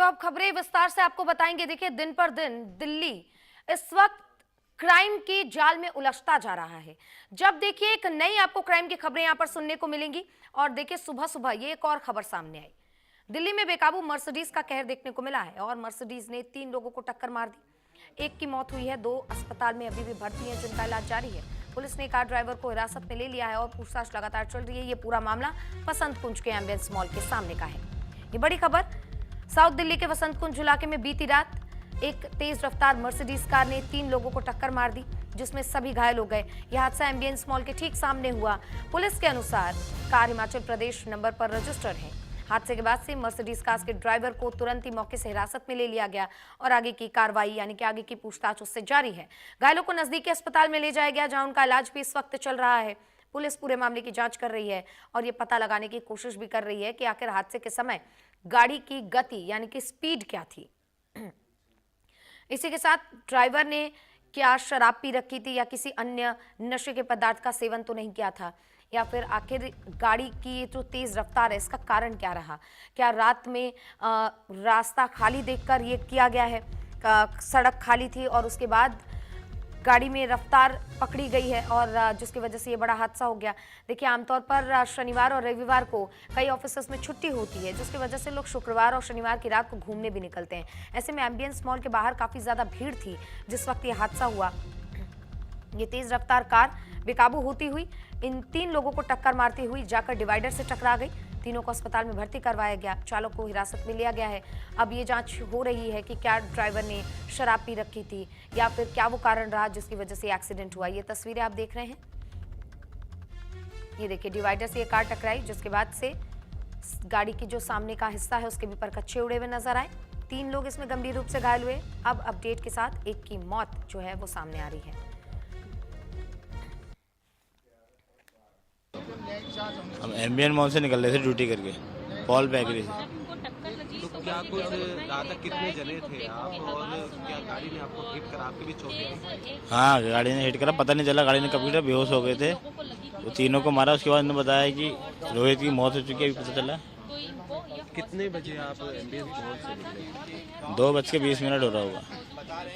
तो अब खबरें विस्तार से आपको बताएंगे। देखिए, दिन पर दिन दिल्ली इस वक्त क्राइम के जाल में उलझता जा रहा है। जब देखिए एक नई आपको क्राइम की खबरें यहां पर सुनने को मिलेंगी। और देखिए, सुबह सुबह ये एक और खबर सामने आई। दिल्ली में बेकाबू मर्सिडीज का कहर देखने को मिला है और मर्सिडीज ने 3 लोगों को टक्कर मार दी। एक की मौत हुई है, 2 अस्पताल में अभी भी भर्ती हैं जिनका इलाज जारी है। पुलिस ने कार ड्राइवर को हिरासत में ले लिया है और पूछताछ लगातार चल रही है। ये पूरा मामला वसंत कुंज के एम्बियंस मॉल के सामने का है। ये बड़ी खबर, साउथ दिल्ली के वसंत कुंज इलाके में बीती रात एक तेज रफ्तार मर्सिडीज कार ने 3 लोगों को टक्कर मार दी, जिसमें सभी घायल हो गए। यह हादसा एम्बियंस मॉल के ठीक सामने हुआ। पुलिस के अनुसार कार हिमाचल प्रदेश नंबर पर रजिस्टर्ड है। हादसे के बाद से मर्सिडीज कार के ड्राइवर को तुरंत ही मौके से हिरासत में ले लिया गया और आगे की कार्रवाई यानी कि आगे की पूछताछ उससे जारी है। घायलों को नजदीकी अस्पताल में ले जाया गया, जहां उनका इलाज भी इस वक्त चल रहा है। पुलिस पूरे मामले की जांच कर रही है और ये पता लगाने की कोशिश भी कर रही है कि आखिर हादसे के समय गाड़ी की गति यानी कि स्पीड क्या थी। इसी के साथ ड्राइवर ने क्या शराब पी रखी थी या किसी अन्य नशे के पदार्थ का सेवन तो नहीं किया था, या फिर आखिर गाड़ी की जो तेज रफ्तार है इसका कारण क्या रहा। क्या रात में रास्ता खाली देखकर ये किया गया है, सड़क खाली थी और उसके बाद गाड़ी में रफ्तार पकड़ी गई है और जिसकी वजह से ये बड़ा हादसा हो गया। देखिए, आमतौर पर शनिवार और रविवार को कई ऑफिसेस में छुट्टी होती है, जिसकी वजह से लोग शुक्रवार और शनिवार की रात को घूमने भी निकलते हैं। ऐसे में एम्बियंस मॉल के बाहर काफ़ी ज़्यादा भीड़ थी जिस वक्त ये हादसा हुआ। ये तेज रफ्तार कार बेकाबू होती हुई इन 3 लोगों को टक्कर मारती हुई जाकर डिवाइडर से टकरा गई। तीनों को अस्पताल में भर्ती करवाया गया, चालक को हिरासत में लिया गया है। अब ये जांच हो रही है कि क्या ड्राइवर ने शराब पी रखी थी या फिर क्या वो कारण रहा जिसकी वजह से एक्सीडेंट हुआ। ये तस्वीरें आप देख रहे हैं। ये देखिए, डिवाइडर से ये कार टकराई, जिसके बाद से गाड़ी की जो सामने का हिस्सा है उसके भी परकच्चे उड़े हुए नजर आए। 3 लोग इसमें गंभीर रूप से घायल हुए। अब अपडेट के साथ एक की मौत जो है वो सामने आ रही है। हम एम्बियन मॉल से निकल रहे थे ड्यूटी करके, पॉल बेकरी से। तो क्या कुछ रात तक कितने जने थे आप और क्या गाड़ी ने आपको हिट करा, आपके भी चोटें आई? हाँ, गाड़ी ने हिट करा, पता नहीं चला गाड़ी ने कब गिरा, बेहोश हो गए थे। वो तीनों को मारा, उसके बाद उन्होंने बताया कि रोहित की मौत हो चुकी है, अभी पता चला। कितने बजे आप एम्बियंस मॉल से निकले? 2:20 हो रहा होगा।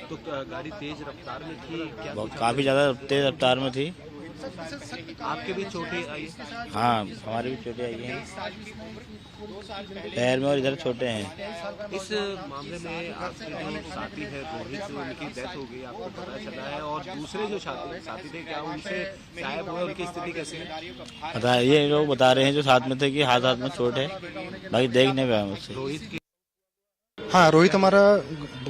तो गाड़ी तेज रफ्तार में थी क्या? काफ़ी ज़्यादा तेज रफ्तार में थी। आपके भी चोटें आई? हाँ, हमारी भी चोटें आई हैं, पैर में और इधर छोटे हैं। इस मामले में आपके जो साथी है रोहित, उनकी डेथ हो गई आपको पता चला है, और दूसरे जो साथी थे क्या उनसे गायब हुए, उनकी स्थिति कैसी है? पता है, ये लोग बता रहे हैं जो साथ में थे कि हाथ में चोट है, बाकी देखने पे मुझसे। रोहित की? हाँ, रोहित हमारा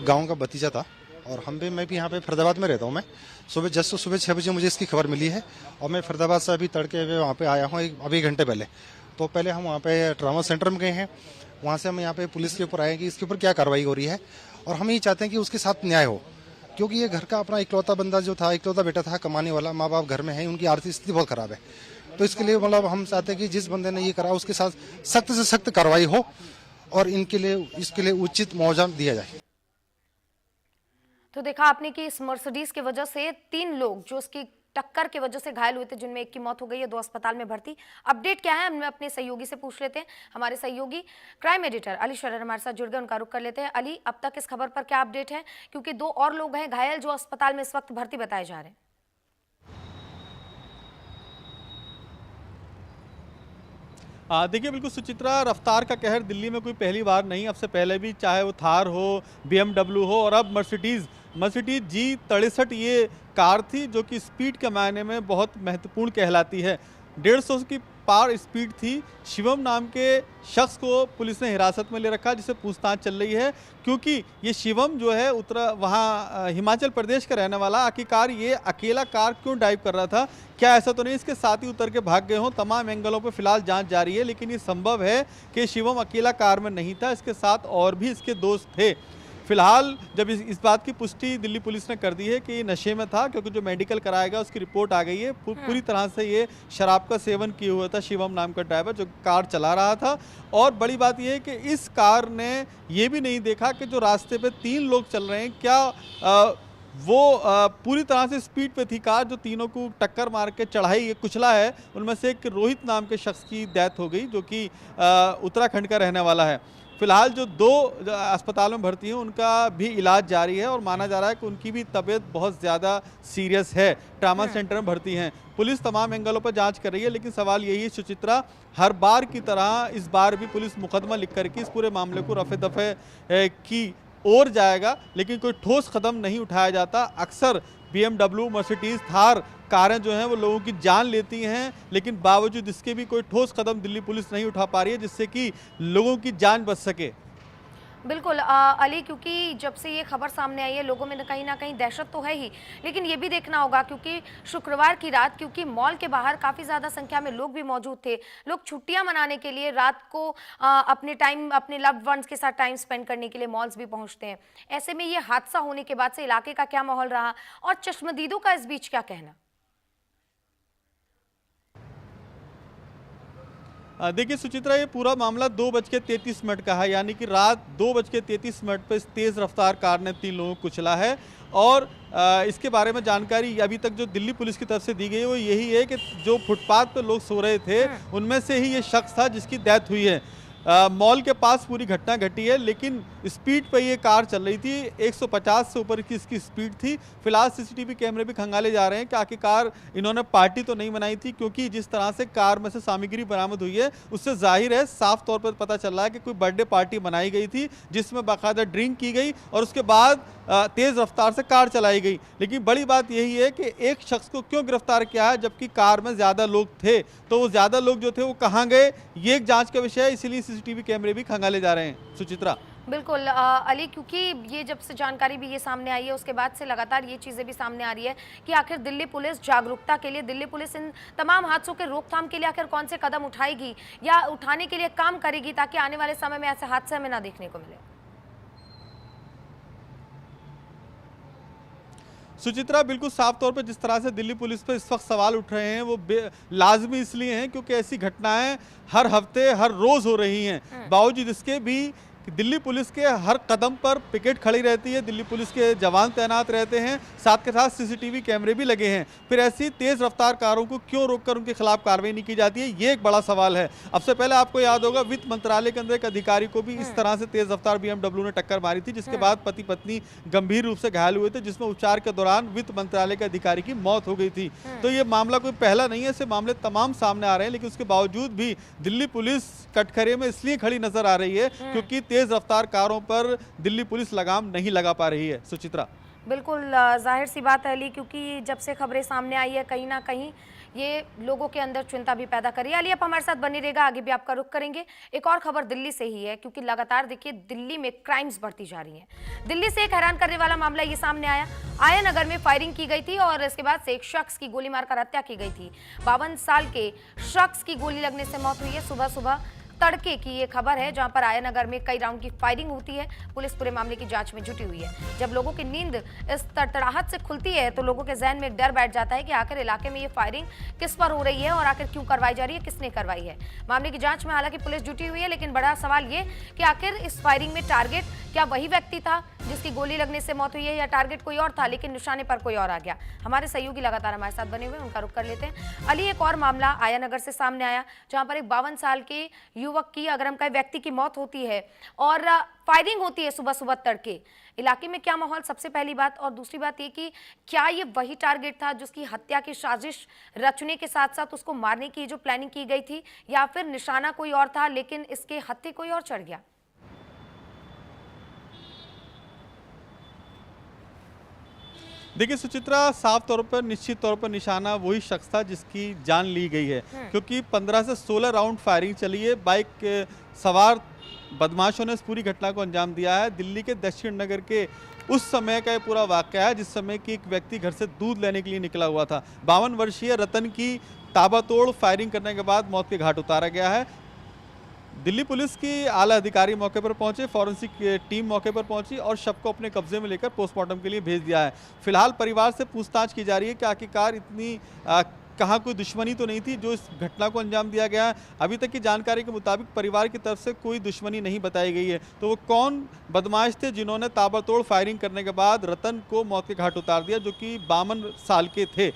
गाँव का भतीजा था और मैं भी यहाँ पे फरीदाबाद में रहता हूँ। मैं सुबह 6 बजे मुझे इसकी खबर मिली है और मैं फरीदाबाद से अभी तड़के वहाँ पे आया हूँ अभी 1 घंटे पहले। तो पहले हम वहाँ पे ट्रामा सेंटर में गए हैं, वहाँ से हम यहाँ पे पुलिस के ऊपर आए कि इसके ऊपर क्या कार्रवाई हो रही है और हम यही चाहते हैं कि उसके साथ न्याय हो, क्योंकि ये घर का अपना इकलौता बंदा जो था, इकलौता बेटा था, कमाने वाला, माँ बाप घर में है, उनकी आर्थिक स्थिति बहुत खराब है। तो इसके लिए मतलब हम चाहते हैं कि जिस बंदे ने ये करा उसके साथ सख्त से सख्त कार्रवाई हो और इसके लिए उचित मुआवजा दिया जाए। तो देखा आपने कि इस मर्सिडीज की वजह से 3 लोग जो उसकी टक्कर की वजह से घायल हुए थे, जिनमें एक की मौत हो गई है, 2 अस्पताल में भर्ती। अपडेट क्या है, हम अपने सहयोगी से पूछ लेते हैं। हमारे सहयोगी क्राइम एडिटर अली शरर हमारे साथ जुड़ गए, उनका रुख कर लेते हैं। अली, अब तक इस खबर पर क्या अपडेट है, क्योंकि 2 और लोग हैं घायल जो अस्पताल में इस वक्त भर्ती बताए जा रहे हैं। देखिए, बिल्कुल सुचित्रा, रफ्तार का कहर दिल्ली में कोई पहली बार नहीं, अब से पहले भी चाहे वो थार हो, BMW हो और अब मर्सिडीज़ G63 ये कार थी जो कि स्पीड के मायने में बहुत महत्वपूर्ण कहलाती है। 150 की पार स्पीड थी। शिवम नाम के शख्स को पुलिस ने हिरासत में ले रखा, जिसे पूछताछ चल रही है, क्योंकि ये शिवम जो है वहाँ हिमाचल प्रदेश का रहने वाला। आखिरकार ये अकेला कार क्यों ड्राइव कर रहा था, क्या ऐसा तो नहीं इसके साथ ही उतर के भाग गए हों? तमाम एंगलों पर फिलहाल जांच जारी है, लेकिन ये संभव है कि शिवम अकेला कार में नहीं था, इसके साथ और भी इसके दोस्त थे। फिलहाल जब इस बात की पुष्टि दिल्ली पुलिस ने कर दी है कि ये नशे में था, क्योंकि जो मेडिकल कराएगा उसकी रिपोर्ट आ गई है, पूरी तरह से ये शराब का सेवन किए हुआ था शिवम नाम का ड्राइवर जो कार चला रहा था। और बड़ी बात यह है कि इस कार ने ये भी नहीं देखा कि जो रास्ते पे 3 लोग चल रहे हैं, क्या वो पूरी तरह से स्पीड पे थी कार, जो तीनों को टक्कर मार के चढ़ाई कुचला है। उनमें से एक रोहित नाम के शख्स की डेथ हो गई, जो कि उत्तराखंड का रहने वाला है। फिलहाल जो 2 अस्पतालों में भर्ती हैं उनका भी इलाज जारी है और माना जा रहा है कि उनकी भी तबीयत बहुत ज़्यादा सीरियस है। ट्रामा सेंटर में भर्ती हैं। पुलिस तमाम एंगलों पर जांच कर रही है, लेकिन सवाल यही है सुचित्रा, हर बार की तरह इस बार भी पुलिस मुकदमा लिख करके इस पूरे मामले को रफे दफे की ओर जाएगा, लेकिन कोई ठोस कदम नहीं उठाया जाता। अक्सर BMW, मर्सिडीज, थार कारें जो हैं वो लोगों की जान लेती हैं, लेकिन बावजूद इसके भी कोई ठोस कदम दिल्ली पुलिस नहीं उठा पा रही है जिससे कि लोगों की जान बच सके। बिल्कुल अली, क्योंकि जब से ये खबर सामने आई है लोगों में ना कहीं दहशत तो है ही, लेकिन ये भी देखना होगा क्योंकि शुक्रवार की रात, क्योंकि मॉल के बाहर काफ़ी ज़्यादा संख्या में लोग भी मौजूद थे। लोग छुट्टियां मनाने के लिए रात को अपने लव्ड वंस के साथ टाइम स्पेंड करने के लिए मॉल्स भी पहुंचते हैं। ऐसे में ये हादसा होने के बाद से इलाके का क्या माहौल रहा और चश्मदीदों का इस बीच क्या कहना? देखिए सुचित्रा, ये पूरा मामला 2:33 का है, यानी कि रात 2:33 पर इस तेज़ रफ्तार कार ने 3 लोगों को कुचला है। और इसके बारे में जानकारी अभी तक जो दिल्ली पुलिस की तरफ से दी गई है वो यही है कि जो फुटपाथ पर लोग सो रहे थे उनमें से ही ये शख्स था जिसकी डेथ हुई है। मॉल के पास पूरी घटना घटी है, लेकिन स्पीड पर ये कार चल रही थी, 150 से ऊपर की इसकी स्पीड थी। फिलहाल CCTV कैमरे भी खंगाले जा रहे हैं कि आखिरकार इन्होंने पार्टी तो नहीं बनाई थी, क्योंकि जिस तरह से कार में से सामग्री बरामद हुई है उससे जाहिर है, साफ तौर पर पता चल रहा है कि कोई बर्थडे पार्टी बनाई गई थी जिसमें बाकायदा ड्रिंक की गई और उसके बाद तेज़ रफ्तार से कार चलाई गई। लेकिन बड़ी बात यही है कि एक शख्स को क्यों गिरफ्तार किया है जबकि कार में ज़्यादा लोग थे, तो वो ज़्यादा लोग जो थे वो कहाँ गए, ये एक जांच का विषय है, इसीलिए CCTV कैमरे भी खंगाले जा रहे हैं। सुचित्रा। बिल्कुल अली, क्योंकि ये जब से जानकारी भी ये सामने आई है उसके बाद से लगातार ये चीज़ें भी सामने आ रही है कि आखिर दिल्ली पुलिस जागरूकता के लिए, दिल्ली पुलिस इन तमाम हादसों के रोकथाम के लिए आखिर कौन से कदम उठाएगी या उठाने के लिए काम करेगी ताकि आने वाले समय में ऐसे हादसे हमें ना देखने को मिले। सुचित्रा, बिल्कुल साफ तौर पर जिस तरह से दिल्ली पुलिस पर इस वक्त सवाल उठ रहे हैं वो लाजमी इसलिए हैं क्योंकि ऐसी घटनाएं हर हफ्ते हर रोज हो रही हैं। बावजूद इसके भी दिल्ली पुलिस के हर कदम पर पिकेट खड़ी रहती है, दिल्ली पुलिस के जवान तैनात रहते हैं, साथ के साथ CCTV कैमरे भी लगे हैं। फिर ऐसी तेज़ रफ्तार कारों को क्यों रोककर उनके खिलाफ कार्रवाई नहीं की जाती है, ये एक बड़ा सवाल है। अब से पहले आपको याद होगा वित्त मंत्रालय के अंदर एक अधिकारी को भी इस तरह से तेज़ रफ्तार BMW ने टक्कर मारी थी, जिसके बाद पति पत्नी गंभीर रूप से घायल हुए थे, जिसमें उपचार के दौरान वित्त मंत्रालय के अधिकारी की मौत हो गई थी। तो ये मामला कोई पहला नहीं है, ऐसे मामले तमाम सामने आ रहे हैं, लेकिन उसके बावजूद भी दिल्ली पुलिस कटघरे में इसलिए खड़ी नजर आ रही है क्योंकि तेज़ रफ्तार कारों पर दिल्ली पुलिस लगाम नहीं लगा पा रही है। सुचित्रा। बिल्कुल जाहिर सी बात है अली, क्योंकि जब से खबरें सामने आई है कहीं ना कहीं ये लोगों के अंदर चिंता भी पैदा करी है। अली, आप हमारे साथ बनी रहेगा, आगे भी आपका रुख करेंगे। एक और खबर दिल्ली से ही है, क्योंकि लगातार देखिए दिल्ली में क्राइम्स बढ़ती जा रही हैं। दिल्ली से एक हैरान करने वाला मामला ये सामने आया। आया नगर में फायरिंग की गई थी और इसके बाद से एक शख्स की गोली मारकर हत्या की गई थी। 52 साल के शख्स की गोली लगने से मौत हुई है। सुबह सुबह तड़के की ये खबर है, जहां पर आया नगर में कई राउंड की फायरिंग होती है। पुलिस पूरे मामले की जांच में जुटी हुई है। जब लोगों की नींद इस तड़तड़ाहट से खुलती है तो लोगों के जहन में एक डर बैठ जाता है कि आखिर इलाके में ये फायरिंग किस पर हो रही है और आखिर क्यों करवाई जा रही है, किसने करवाई है। मामले की जांच में हालांकि पुलिस जुटी हुई है, लेकिन बड़ा सवाल ये कि आखिर इस फायरिंग में टारगेट क्या वही व्यक्ति था जिसकी गोली लगने से मौत हुई है, या टारगेट कोई और था लेकिन निशाने पर कोई और आ गया। हमारे सहयोगी लगातार हमारे साथ बने हुए, उनका रुख कर लेते हैं। अली, एक और मामला आया नगर से सामने आया, जहां पर एक 52 साल के युवक की, अगर हम कहें व्यक्ति की मौत होती है और फायरिंग होती है सुबह सुबह तड़के। इलाके में क्या माहौल, सबसे पहली बात। और दूसरी बात ये कि क्या ये वही टारगेट था जिसकी हत्या की साजिश रचने के साथ साथ उसको मारने की जो प्लानिंग की गई थी, या फिर निशाना कोई और था लेकिन इसके हत्थे कोई और चढ़ गया। देखिए सुचित्रा, साफ तौर पर निश्चित तौर पर निशाना वही शख्स था जिसकी जान ली गई है, क्योंकि 15 से 16 राउंड फायरिंग चली है। बाइक सवार बदमाशों ने इस पूरी घटना को अंजाम दिया है। दिल्ली के दक्षिण नगर के उस समय का ये पूरा वाकया है जिस समय कि एक व्यक्ति घर से दूध लेने के लिए निकला हुआ था। 52 वर्षीय रतन की ताबड़तोड़ फायरिंग करने के बाद मौत के घाट उतारा गया है। दिल्ली पुलिस की आला अधिकारी मौके पर पहुंचे, फॉरेंसिक टीम मौके पर पहुंची और शव को अपने कब्जे में लेकर पोस्टमार्टम के लिए भेज दिया है। फिलहाल परिवार से पूछताछ की जा रही है कि आखिरकार इतनी कहाँ कोई दुश्मनी तो नहीं थी जो इस घटना को अंजाम दिया गया है। अभी तक की जानकारी के मुताबिक परिवार की तरफ से कोई दुश्मनी नहीं बताई गई है। तो वो कौन बदमाश थे जिन्होंने ताबड़तोड़ फायरिंग करने के बाद रतन को मौत के घाट उतार दिया, जो कि 52 साल के थे।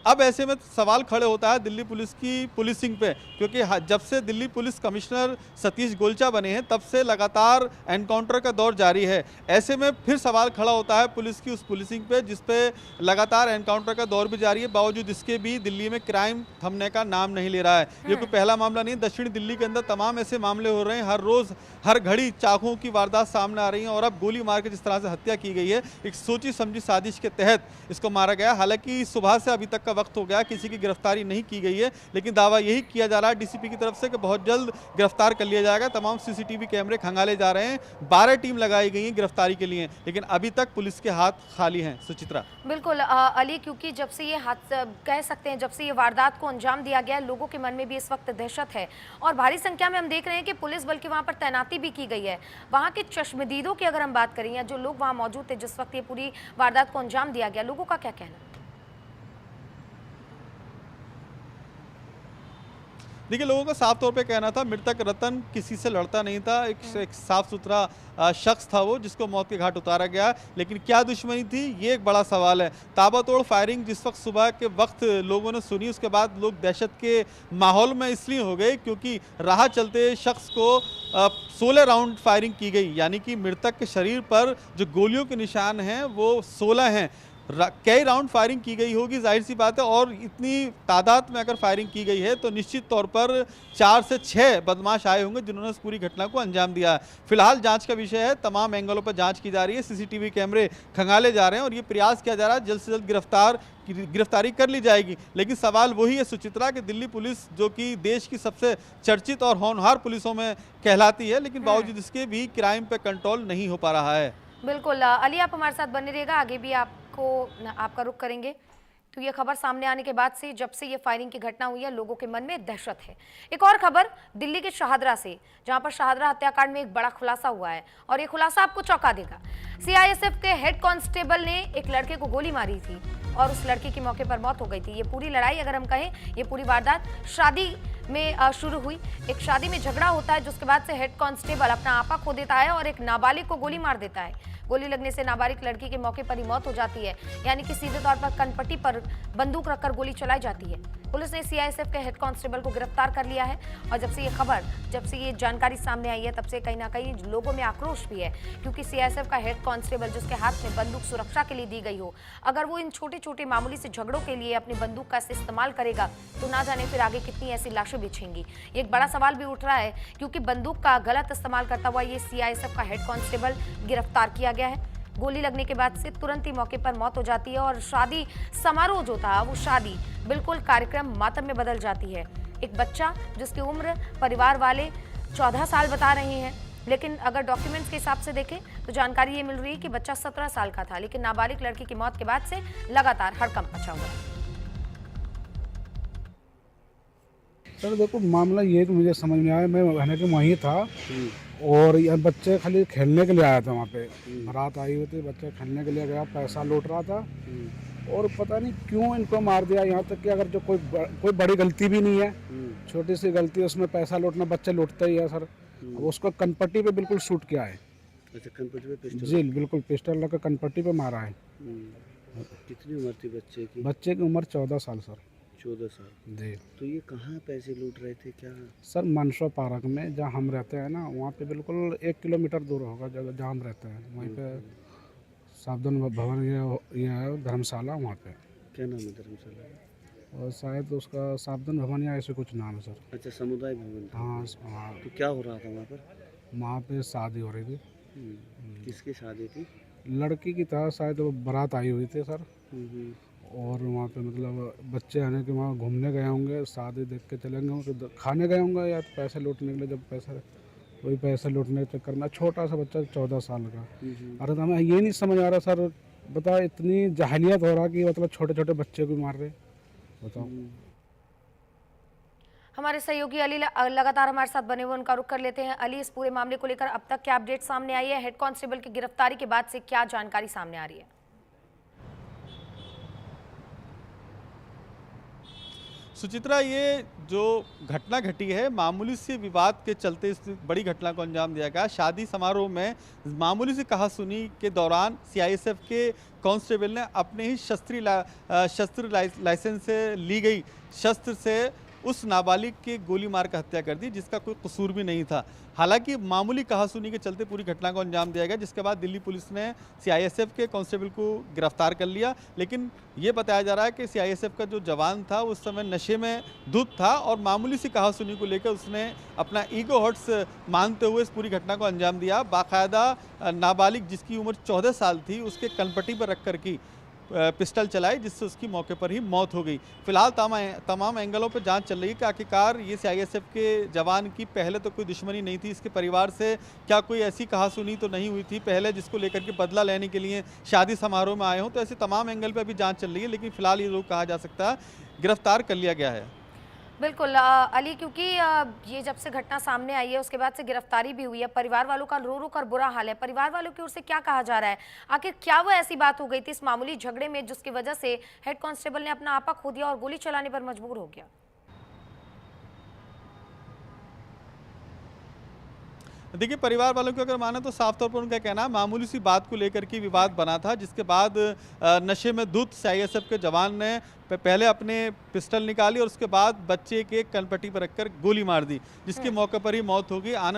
अब ऐसे में सवाल खड़े होता है दिल्ली पुलिस की पुलिसिंग पे, क्योंकि जब से दिल्ली पुलिस कमिश्नर सतीश गोलचा बने हैं तब से लगातार एनकाउंटर का दौर जारी है। ऐसे में फिर सवाल खड़ा होता है पुलिस की उस पुलिसिंग पे जिस पे लगातार एनकाउंटर का दौर भी जारी है, बावजूद इसके भी दिल्ली में क्राइम थमने का नाम नहीं ले रहा है। ये कोई पहला मामला नहीं, दक्षिण दिल्ली के अंदर तमाम ऐसे मामले हो रहे हैं। हर रोज हर घड़ी चाकुओं की वारदात सामने आ रही है और अब गोली मार के जिस तरह से हत्या की गई है, एक सोची समझी साजिश के तहत इसको मारा गया। हालांकि सुबह से अभी तक का वक्त हो गया, किसी की गिरफ्तारी नहीं की गई है, लेकिन दावा यही किया जा रहा है डीसीपी की तरफ से कि बहुत जल्द गिरफ्तार कर लिया जाएगा। तमाम सीसीटीवी कैमरे खंगाले जा रहे हैं, 12 टीम लगाई गई है गिरफ्तारी के लिए, लेकिन अभी तक पुलिस के हाथ खाली हैं। सुचित्रा। बिल्कुल अली, क्योंकि जब से ये कह सकते हैं जब से ये वारदात को अंजाम दिया गया, लोगों के मन में भी इस वक्त दहशत है और भारी संख्या में हम देख रहे हैं कि पुलिस बल की वहां पर तैनाती भी की गई है। वहां के चश्मदीदों की अगर हम बात करें या जो लोग वहां मौजूद थे जिस वक्त ये पूरी वारदात को अंजाम दिया गया, लोगों का क्या कहना? देखिए, लोगों का साफ तौर पे कहना था मृतक रतन किसी से लड़ता नहीं था, एक साफ सुथरा शख्स था वो जिसको मौत के घाट उतारा गया, लेकिन क्या दुश्मनी थी ये एक बड़ा सवाल है। ताबड़तोड़ फायरिंग जिस वक्त सुबह के वक्त लोगों ने सुनी, उसके बाद लोग दहशत के माहौल में इसलिए हो गए क्योंकि राह चलते शख्स को 16 राउंड फायरिंग की गई, यानी कि मृतक के शरीर पर जो गोलियों के निशान हैं वो 16 हैं। कई राउंड फायरिंग की गई होगी, जाहिर सी बात है, और इतनी तादाद में अगर फायरिंग की गई है तो निश्चित तौर पर 4 से 6 बदमाश आए होंगे जिन्होंने इस पूरी घटना को अंजाम दिया है। फिलहाल जांच का विषय है, तमाम एंगलों पर जांच की जा रही है, सीसीटीवी कैमरे खंगाले जा रहे हैं और ये प्रयास किया जा रहा है जल्द से जल्द गिरफ्तारी कर ली जाएगी। लेकिन सवाल वही है सुचित्रा कि दिल्ली पुलिस जो कि देश की सबसे चर्चित और होनहार पुलिसों में कहलाती है, लेकिन बावजूद इसके भी क्राइम पे कंट्रोल नहीं हो पा रहा है। बिल्कुल अली, आप हमारे साथ बने रहिएगा, आगे भी आपका रुख करेंगे। तो ये खबर सामने आने के बाद से जब से ये फायरिंग की घटना हुई है, लोगों के मन में दहशत है। एक और खबर दिल्ली के शाहदरा से, जहां पर शाहदरा हत्याकांड में एक बड़ा खुलासा हुआ है और ये खुलासा आपको चौंका देगा। सीआईएसएफ के हेड कांस्टेबल ने एक लड़के को गोली मारी थी और उस लड़के की मौके पर मौत हो गई थी। ये पूरी लड़ाई, अगर हम कहें, ये पूरी वारदात शादी में शुरू हुई। एक शादी में झगड़ा होता है जिसके बाद से हेड कांस्टेबल अपना आपा खो देता है और एक नाबालिग को गोली मार देता है। गोली लगने से नाबालिग लड़की के मौके पर ही मौत हो जाती है, यानी कि सीधे तौर पर कनपट्टी पर बंदूक रखकर गोली चलाई जाती है। पुलिस ने सीआईएसएफ के हेड कांस्टेबल को गिरफ्तार कर लिया है और जब से ये जानकारी सामने आई है तब से कहीं ना कहीं लोगों में आक्रोश भी है, क्योंकि सीआईएसएफ का हेड कांस्टेबल जिसके हाथ में बंदूक सुरक्षा के लिए दी गई हो, अगर वो इन छोटे छोटे मामूली से झगड़ों के लिए अपनी बंदूक का इस्तेमाल करेगा तो ना जाने फिर आगे कितनी ऐसी लाशें बिछेंगी। ये एक बड़ा सवाल भी उठ रहा है, क्योंकि बंदूक का गलत इस्तेमाल करता हुआ ये सीआईएसएफ का हेड कांस्टेबल गिरफ्तार किया गया है। गोली लगने के बाद से तुरंत ही मौके पर मौत हो जाती है और शादी समारोह जो था वो शादी बिल्कुल कार्यक्रम मातम में बदल जाती है। एक बच्चा जिसकी उम्र परिवार वाले 14 साल बता रहे हैं, लेकिन अगर डॉक्यूमेंट्स के हिसाब से देखें तो जानकारी ये मिल रही है कि बच्चा 17 साल का था, लेकिन नाबालिग लड़की की मौत के बाद से लगातार हड़कंप मचा हुआ है। सर देखो, मामला ये तो मुझे समझ में आया, मैं बहने के वहीं था और ये बच्चे खाली खेलने के लिए आया था। वहाँ पे बारात आई हुई थी, बच्चे खेलने के लिए गया, पैसा लूट रहा था और पता नहीं क्यों इनको मार दिया। यहाँ तक कि अगर जो कोई बड़ी गलती भी नहीं है, छोटी सी गलती है, उसमें पैसा लूटना, बच्चे लूटते ही है सर। अब उसको कनपट्टी पे बिल्कुल शूट किया है। अच्छा, कनपट्टी पे पिस्टल? जी बिल्कुल, पिस्टल लगा कनपट्टी पे मारा है। कितनी उम्र थी बच्चे की? बच्चे की उम्र 14 साल सर। 14 साल जी। तो ये कहाँ पैसे लूट रहे थे क्या? सर मनसो पार्क में, जहाँ हम रहते हैं ना, वहाँ पे बिल्कुल 1 किलोमीटर दूर होगा जहाँ हम रहते हैं, वहीं पे सावधान भवन ये है धर्मशाला, वहाँ पे। क्या नाम है धर्मशाला? और शायद उसका सावधान भवन या ऐसे कुछ नाम है सर। अच्छा, समुदाय भवन था। हाँ। तो क्या हो रहा था वहाँ पर? वहाँ पे शादी हो रही थी। किसकी शादी थी? लड़की की था शायद, वो बारात आई हुई थी सर। और वहाँ पे मतलब बच्चे आने के वहाँ घूमने गए होंगे, शादी देख के चलेंगे, तो खाने गए होंगे या तो पैसे लूटने के लिए, जब पैसे लूटने के चक्कर में छोटा सा बच्चा 14 साल का। अरे तो हमें ये नहीं समझ आ रहा सर, बता इतनी जाहिलियत हो रहा कि मतलब छोटे छोटे बच्चे को मार रहे, बताओ। हमारे सहयोगी अली लगातार हमारे साथ बने हुए, उनका रुख कर लेते हैं। अली, इस पूरे मामले को लेकर अब तक क्या अपडेट सामने आई है? हेड कांस्टेबल की गिरफ्तारी के बाद से क्या जानकारी सामने आ रही है? सुचित्रा, ये जो घटना घटी है मामूली से विवाद के चलते इस बड़ी घटना को अंजाम दिया गया। शादी समारोह में मामूली सी कहासुनी के दौरान सीआईएसएफ के कांस्टेबल ने अपने ही शस्त्र लाइसेंस से ली गई शस्त्र से उस नाबालिग के गोली मार कर हत्या कर दी, जिसका कोई कसूर भी नहीं था। हालांकि मामूली कहासुनी के चलते पूरी घटना को अंजाम दिया गया, जिसके बाद दिल्ली पुलिस ने सीआईएसएफ के कांस्टेबल को गिरफ्तार कर लिया। लेकिन ये बताया जा रहा है कि सीआईएसएफ का जो जवान था उस समय नशे में धुत था और मामूली सी कहासुनी को लेकर उसने अपना ईगो हर्ट्स मानते हुए इस पूरी घटना को अंजाम दिया। बाकायदा नाबालिग जिसकी उम्र 14 साल थी उसके कनपट्टी पर रख कर की पिस्टल चलाई, जिससे उसकी मौके पर ही मौत हो गई। फिलहाल तमाम एंगलों पर जांच चल रही है कि आखिरकार ये सीआईएसएफ के जवान की पहले तो कोई दुश्मनी नहीं थी, इसके परिवार से क्या कोई ऐसी कहासुनी तो नहीं हुई थी पहले जिसको लेकर के बदला लेने के लिए शादी समारोह में आए हों। तो ऐसे तमाम एंगल पर अभी जाँच चल रही है, लेकिन फिलहाल ये लोग कहा जा सकता है गिरफ्तार कर लिया गया है। बिल्कुल अली, क्योंकि ये जब से घटना सामने आई है उसके बाद से गिरफ्तारी भी हुई है, परिवार वालों का रो रो कर बुरा हाल है। परिवार वालों की ओर से क्या कहा जा रहा है, आखिर क्या वो ऐसी बात हो गई थी इस मामूली झगड़े में जिसकी वजह से हेड कांस्टेबल ने अपना आपा खो दिया और गोली चलाने पर मजबूर हो गया? देखिए, परिवार वालों को अगर माने तो साफ तौर पर उनका कहना है मामूली सी बात को लेकर के विवाद बना था, जिसके बाद नशे में धुत सीआईएसएफ के जवान ने पहले अपने पिस्टल निकाली और उसके बाद बच्चे के कनपट्टी पर रखकर गोली मार दी, जिसके मौके पर ही मौत हो गई। आनंद